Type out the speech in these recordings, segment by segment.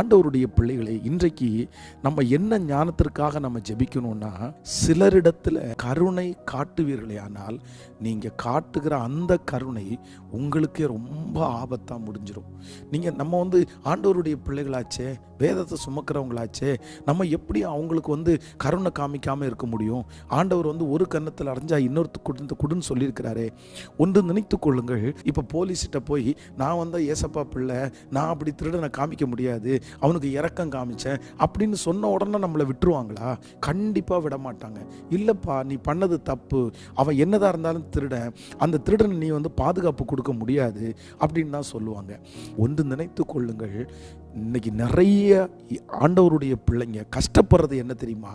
ஆண்டவருடைய பிள்ளைகளே, இன்றைக்கு நம்ம என்ன ஞானத்திற்காக நம்ம ஜெபிக்கணும்னா, சிலரிடத்துல கருணை காட்டுவீர்களே ஆனால் நீங்க காட்டுகிற அந்த கருணை உங்களுக்கே ரொம்ப ஆபத்தா முடிஞ்சிடும். நம்ம ஆண்டவருடைய பிள்ளைகளாச்சே, வேதத்தை சுமக்கிறவங்களாச்சே, நம்ம எப்படி அவங்களுக்கு கருணை காமிக்காம இருக்க முடியும்? ஆண்டவர் ஒரு கன்னத்தில் அரைஞ்சா இன்னொருத்த குடுன்னு சொல்லியிருக்கிறாரே. ஒன்று நினைத்து கொள்ளுங்கள், இப்போ போலீஸ்கிட்ட போய் நான் ஏசப்பா பிள்ளை, நான் அப்படி திருடனை காமிக்க முடியாது, அவனுக்கு இரக்கம் காமிச்சேன் அப்படின்னு சொன்ன உடனே நம்மளை விட்டுருவாங்களா? கண்டிப்பாக விட மாட்டாங்க. இல்லைப்பா, நீ பண்ணது தப்பு, அவன் என்னதான் இருந்தாலும் திருடன், அந்த திருடனை நீ பாதுகாப்பு கொடுக்க முடியாது அப்படின்னு தான் சொல்லுவாங்க. ஒன்று நினைத்து கொள்ளுங்கள், இன்னைக்கு நிறைய ஆண்டவருடைய பிள்ளைங்க கஷ்டப்படுறது என்ன தெரியுமா?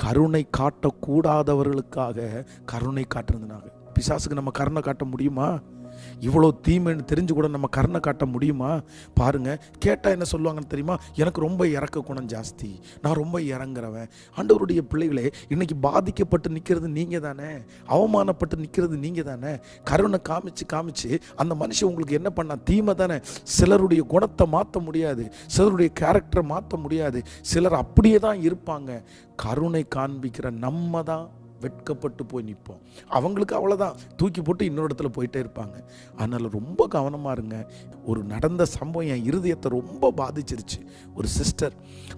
கருணை காட்டக்கூடாதவர்களுக்காக கருணை காட்டுறதுனால. பிசாசுக்கு நம்ம கருணை காட்ட முடியுமா? இவ்வளோ தீமைன்னு தெரிஞ்சு கூட நம்ம கருணை காட்ட முடியுமா? பாருங்க, கேட்டால் என்ன சொல்லுவாங்கன்னு தெரியுமா? எனக்கு ரொம்ப இறக்க குணம் ஜாஸ்தி, நான் ரொம்ப இறங்குறவன். ஆண்டவருடைய பிள்ளைகளே, இன்னைக்கு பாதிக்கப்பட்டு நிற்கிறது நீங்கள் தானே, அவமானப்பட்டு நிற்கிறது நீங்கள் தானே. கருணை காமிச்சு அந்த மனுஷன் உங்களுக்கு என்ன பண்ணா? தீமை தானே. சிலருடைய குணத்தை மாற்ற முடியாது, சிலருடைய கேரக்டரை மாற்ற முடியாது, சிலர் அப்படியே தான் இருப்பாங்க. கருணை காண்பிக்கிற நம்ம தான் வெட்கப்பட்டு போய் நிற்போம். அவங்களுக்கு அவ்வளோதான், தூக்கி போட்டு இன்னொரு இடத்துல போயிட்டே இருப்பாங்க. அதனால் ரொம்ப கவனமாக இருங்க. ஒரு நடந்த சம்பவம் என் இருதயத்தை ரொம்ப பாதிச்சிருச்சு. ஒரு சிஸ்டர்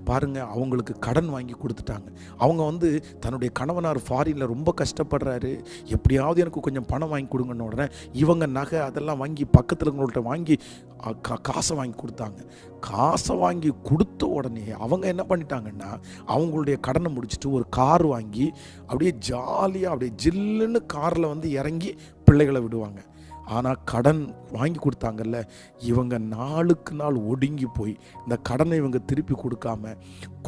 பாருங்கள், அவங்களுக்கு கடன் வாங்கி கொடுத்துட்டாங்க. அவங்க தன்னுடைய கணவனார் ஃபாரினில் ரொம்ப கஷ்டப்படுறாரு, எப்படியாவது எனக்கு கொஞ்சம் பணம் வாங்கி கொடுங்கன்னு உடனே இவங்க நகை அதெல்லாம் வாங்கி பக்கத்தில் உங்கள்கிட்ட வாங்கி காசை வாங்கி கொடுத்தாங்க. காசை வாங்கி கொடுத்த உடனே அவங்க என்ன பண்ணிட்டாங்கன்னா, அவங்களுடைய கடனை முடிச்சுட்டு ஒரு கார் வாங்கி அப்படியே ஜாலியாக அப்படியே ஜில்லுன்னு காரில் இறங்கி பிள்ளைகளை விடுவாங்க. ஆனால் கடன் வாங்கி கொடுத்தாங்கல்ல, இவங்க நாளுக்கு நாள் ஒடுங்கி போய் இந்த கடனை இவங்க திருப்பி கொடுக்காம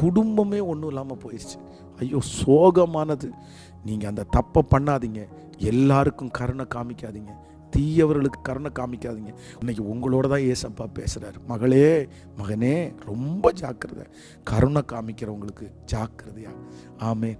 குடும்பமே ஒன்றும் இல்லாமல் போயிடுச்சு. ஐயோ, சோகமானது. நீங்கள் அந்த தப்பை பண்ணாதீங்க. எல்லாருக்கும் கருணை காமிக்காதீங்க, தீயவர்களுக்கு கருணை காமிக்காதீங்க. இன்னைக்கு உங்களோட தான் ஏசப்பா பேசுகிறார். மகளே, மகனே, ரொம்ப ஜாக்கிரதை. கருணை காமிக்கிறவங்களுக்கு ஜாக்கிரதையா. ஆமென்.